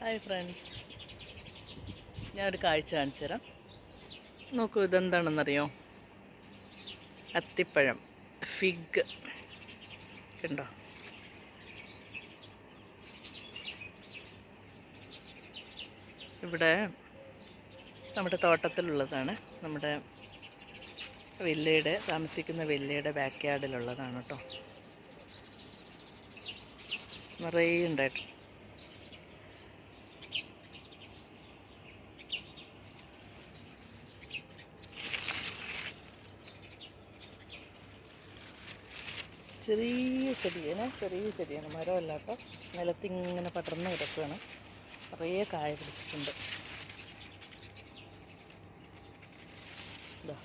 Hi friends, ഞാനൊരു കാഴ്ച കാണിച്ചു തരാം. നോക്കൂ, ഇതെന്താണെന്നറിയോ? അത്തിപ്പഴം, ഫിഗ് കണ്ടോ? ഇവിടെ നമ്മുടെ തോട്ടത്തിലുള്ളതാണ്. നമ്മുടെ താമസിക്കുന്ന വില്ലയുടെ ബാക്ക് യാർഡിലുള്ളതാണ് കേട്ടോ. നിറയെ ഉണ്ടായിട്ട് ചെറിയ ചെടിയാണ്, മരമല്ല കേട്ടോ. നിലത്തിങ്ങനെ പടർന്ന് കിടക്കുകയാണ്. നിറയെ കായ പിടിച്ചിട്ടുണ്ട്. ഇതാ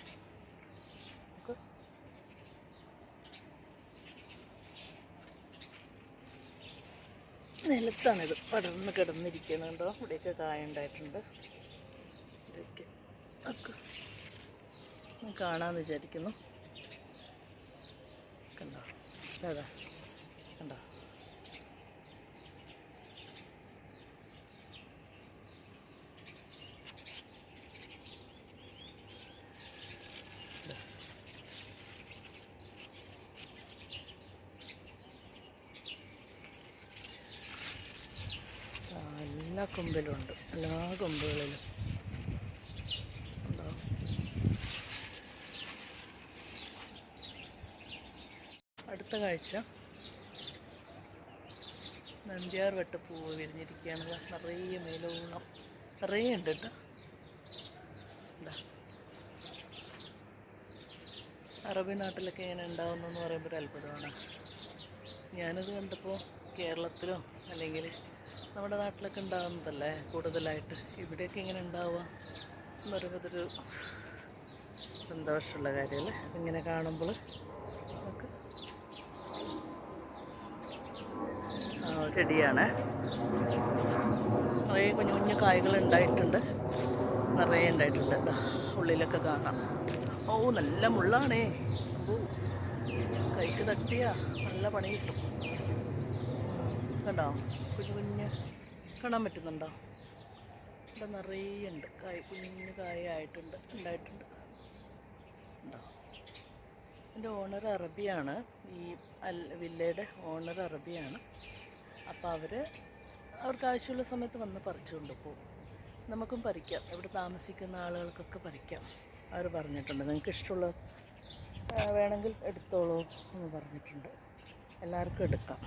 നിലത്താണിത് പടർന്ന് കിടന്നിരിക്കുന്നുണ്ടോ. ഇവിടെയൊക്കെ കായ ഉണ്ടായിട്ടുണ്ട്. ഇവിടെയൊക്കെ കാണാമെന്ന് വിചാരിക്കുന്നു. കണ്ടോ? അതാ കണ്ടോ? എല്ലാ കൊമ്പിലും ഉണ്ട്, എല്ലാ കൊമ്പുകളിലും ഉണ്ടോ. അടുത്ത കാഴ്ച നന്ദ്യാർ വട്ടപ്പൂവ് വിരിഞ്ഞിരിക്കുകയാണ്. നിറയെ മേലോളം നിറയെ ഉണ്ട് കേട്ടോ. എന്താ അറബി നാട്ടിലൊക്കെ ഇങ്ങനെ ഉണ്ടാവുന്നെന്ന് പറയുമ്പോൾ ഒരു അത്ഭുതമാണ്. ഞാനത് കണ്ടപ്പോൾ കേരളത്തിലോ അല്ലെങ്കിൽ നമ്മുടെ നാട്ടിലൊക്കെ ഉണ്ടാകുന്നതല്ലേ കൂടുതലായിട്ട്, ഇവിടെയൊക്കെ ഇങ്ങനെ ഉണ്ടാവുക എന്ന് പറയുമ്പോൾ അതൊരു സന്തോഷമുള്ള കാര്യമല്ലേ. ഇങ്ങനെ കാണുമ്പോൾ നമുക്ക് ചെടിയാണ്. നിറയെ കുഞ്ഞു കുഞ്ഞു കായ്കൾ ഉണ്ടായിട്ടുണ്ട്, നിറയെ ഉണ്ടായിട്ടുണ്ട്. ഉള്ളിലൊക്കെ കാണാം. ഓ, നല്ല മുള്ളാണേ. ഓ, കൈക്ക് തട്ടിയാ നല്ല പണി കിട്ടും. കണ്ടോ? കുഞ്ഞു കുഞ്ഞ് കാണാൻ പറ്റുന്നുണ്ടോ? ഇവിടെ നിറയെ ഉണ്ട് കുഞ്ഞു കായ ഉണ്ടായിട്ടുണ്ട്. ഉണ്ടോ? എൻ്റെ ഓണർ അറബിയാണ്. ഈ വില്ലയുടെ ഓണർ അറബിയാണ്. അപ്പോൾ അവർക്ക് ആവശ്യമുള്ള സമയത്ത് വന്ന് പറിച്ചുകൊണ്ട് പോകും. നമുക്കും പറിക്കാം, ഇവിടെ താമസിക്കുന്ന ആളുകൾക്കൊക്കെ പറിക്കാം. അവർ പറഞ്ഞിട്ടുണ്ട് നിങ്ങൾക്ക് ഇഷ്ടമുള്ള വേണമെങ്കിൽ എടുത്തോളൂ എന്ന് പറഞ്ഞിട്ടുണ്ട്. എല്ലാവർക്കും എടുക്കാം.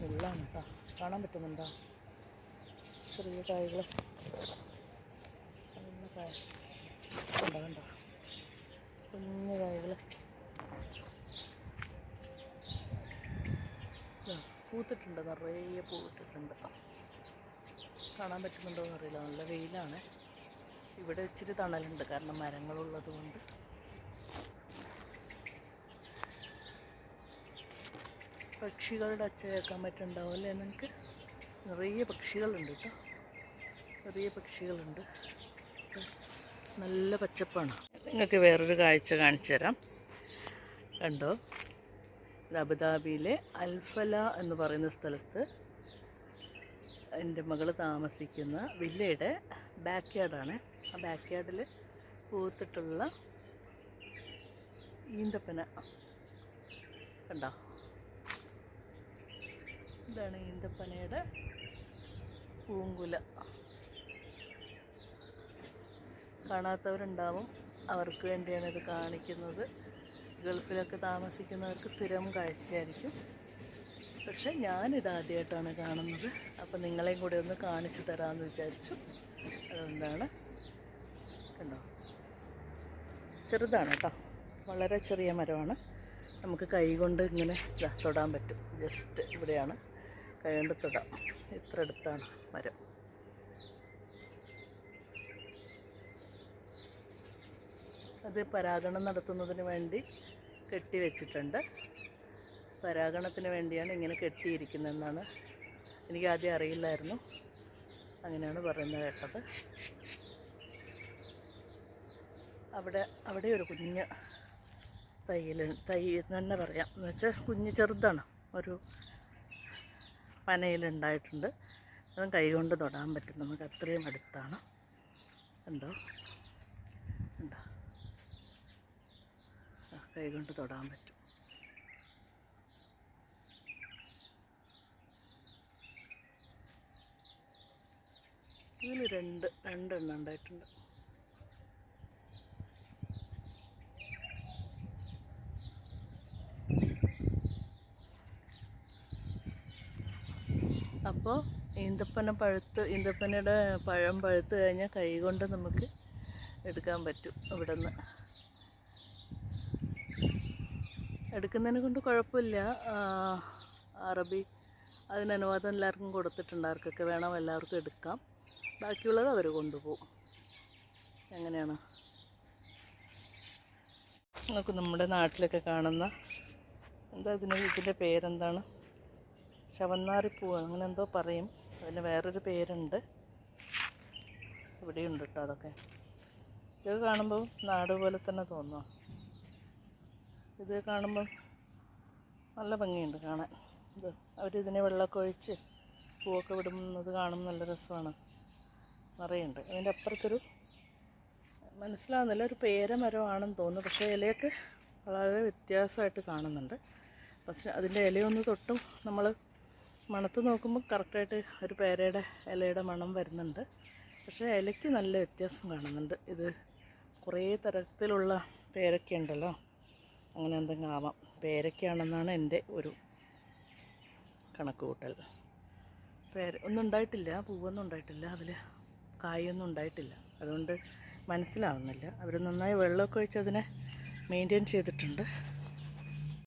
ഉള്ളാണ് കേട്ടോ. കാണാൻ പറ്റുന്നുണ്ടോ? ചെറിയ കായകൾ, നല്ല കായ കണ്ടോ? കുഞ്ഞു കായകൾ പൂത്തിട്ടുണ്ട്, നിറയെ പൂവിട്ടിട്ടുണ്ട്. കാണാൻ പറ്റുന്നുണ്ടോയെന്ന് അറിയില്ല, നല്ല വെയിലാണ്. ഇവിടെ ഇച്ചിരി തണലുണ്ട്, കാരണം മരങ്ങളുള്ളത് കൊണ്ട്. പക്ഷികളുടെ ഒച്ച കേൾക്കാൻ പറ്റുന്നുണ്ടാവും അല്ലേ നിങ്ങൾക്ക്? നിറയെ പക്ഷികളുണ്ട് കേട്ടോ, നിറയെ പക്ഷികളുണ്ട്. നല്ല പച്ചപ്പാണ്. നിങ്ങൾക്ക് വേറൊരു കാഴ്ച കാണിച്ചു തരാം. കണ്ടോ? അബുദാബിയിലെ അൽഫല എന്ന് പറയുന്ന സ്ഥലത്ത് എൻ്റെ മകൾ താമസിക്കുന്ന വില്ലയുടെ ബാക്ക് യാർഡാണ്. ആ ബാക്ക് യാർഡിൽ പൂത്തിട്ടുള്ള ഈന്തപ്പന കണ്ടോ? ഇതാണ് ഈന്തപ്പനയുടെ പൂങ്കുല. കാണാത്തവരുണ്ടാവും, അവർക്ക് വേണ്ടിയാണ് ഇത് കാണിക്കുന്നത്. ഗൾഫിലൊക്കെ താമസിക്കുന്നവർക്ക് സ്ഥിരം കാഴ്ചയായിരിക്കും. പക്ഷെ ഞാനിതാദ്യമായിട്ടാണ് കാണുന്നത്. അപ്പോൾ നിങ്ങളെയും കൂടെ ഒന്ന് കാണിച്ചു തരാമെന്ന് വിചാരിച്ചു. അതുകൊണ്ടാണ്. കണ്ടോ? ചെറുതാണ് കേട്ടോ, വളരെ ചെറിയ മരമാണ്. നമുക്ക് കൈ കൊണ്ട് ഇങ്ങനെ തൊടാൻ പറ്റും. ജസ്റ്റ് ഇവിടെയാണ് കൈ കൊണ്ട് തൊടാം. ഇത്ര അടുത്താണ് മരം. അത് പരാഗണം നടത്തുന്നതിന് വേണ്ടി കെട്ടി വെച്ചിട്ടുണ്ട്. പരാഗണത്തിന് വേണ്ടിയാണ് ഇങ്ങനെ കെട്ടിയിരിക്കുന്നതെന്നാണ് എനിക്ക് ആദ്യം അറിയില്ലായിരുന്നു. അങ്ങനെയാണ് പറയുന്നത് കേട്ടത്. അവിടെ ഒരു കുഞ്ഞ് തൈ തന്നെ പറയാം. എന്ന് വെച്ചാൽ കുഞ്ഞ് ചെറുതാണ്, ഒരു പനയിലുണ്ടായിട്ടുണ്ട്. അതും കൈകൊണ്ട് തൊടാൻ പറ്റും, നമുക്ക് അത്രയും അടുത്താണ്. ഉണ്ടോ ഉണ്ടോ, കൈകൊണ്ട് തൊടാൻ പറ്റും. ഇതിൽ രണ്ടെണ്ണം ഉണ്ടായിട്ടുണ്ട്. അപ്പോൾ ഈന്തപ്പനയുടെ പഴം പഴുത്ത് കഴിഞ്ഞാൽ കൈ കൊണ്ട് നമുക്ക് എടുക്കാൻ പറ്റും. ഇവിടെ നിന്ന് എടുക്കുന്നതിനെ കൊണ്ട് കുഴപ്പമില്ല. അറബി അതിന് അനുവാദം എല്ലാവർക്കും കൊടുത്തിട്ടുണ്ട്. ആർക്കൊക്കെ വേണം എല്ലാവർക്കും എടുക്കാം. ബാക്കിയുള്ളത് അവർ കൊണ്ടുപോകും. എങ്ങനെയാണ് നമുക്ക് നമ്മുടെ നാട്ടിലൊക്കെ കാണുന്ന ഇതിൻ്റെ പേരെന്താണ്, ശവന്നാറിപ്പൂ അങ്ങനെ എന്തോ പറയും. അതിന് വേറൊരു പേരുണ്ട്. ഇവിടെയുണ്ട് കേട്ടോ അതൊക്കെ. ഇത് കാണുമ്പോൾ നാട് പോലെ തന്നെ തോന്നുക. ഇത് കാണുമ്പോൾ നല്ല ഭംഗിയുണ്ട് കാണാൻ. അവരിതിനെ വെള്ളമൊക്കെ ഒഴിച്ച് പൂവൊക്കെ വിടുന്നത് കാണുമ്പോൾ നല്ല രസമാണ്. നിറയുണ്ട്. അതിൻ്റെ അപ്പുറത്തൊരു മനസ്സിലാകുന്നില്ല, ഒരു പേരമരമാണെന്ന് തോന്നുന്നു. പക്ഷേ ഇലയൊക്കെ വളരെ വ്യത്യാസമായിട്ട് കാണുന്നുണ്ട്. പക്ഷെ അതിൻ്റെ ഇലയൊന്ന് തൊട്ടും നമ്മൾ മണത്ത് നോക്കുമ്പോൾ കറക്റ്റായിട്ട് ഒരു പേരയുടെ ഇലയുടെ മണം വരുന്നുണ്ട്. പക്ഷേ ഇലയ്ക്ക് നല്ല വ്യത്യാസം കാണുന്നുണ്ട്. ഇത് കുറേ തരത്തിലുള്ള പേരയ്ക്ക ഉണ്ടല്ലോ, അങ്ങനെ എന്തെങ്കിലും ആവാം. പേരയ്ക്കാണെന്നാണ് എൻ്റെ ഒരു കണക്ക് കൂട്ടൽ. ഒന്നും ഉണ്ടായിട്ടില്ല, പൂവൊന്നും ഉണ്ടായിട്ടില്ല, അതിൽ കായൊന്നും ഉണ്ടായിട്ടില്ല. അതുകൊണ്ട് മനസ്സിലാവുന്നില്ല. അവർ നന്നായി വെള്ളമൊക്കെ ഒഴിച്ച് അതിനെ മെയിൻറ്റെയിൻ ചെയ്തിട്ടുണ്ട്.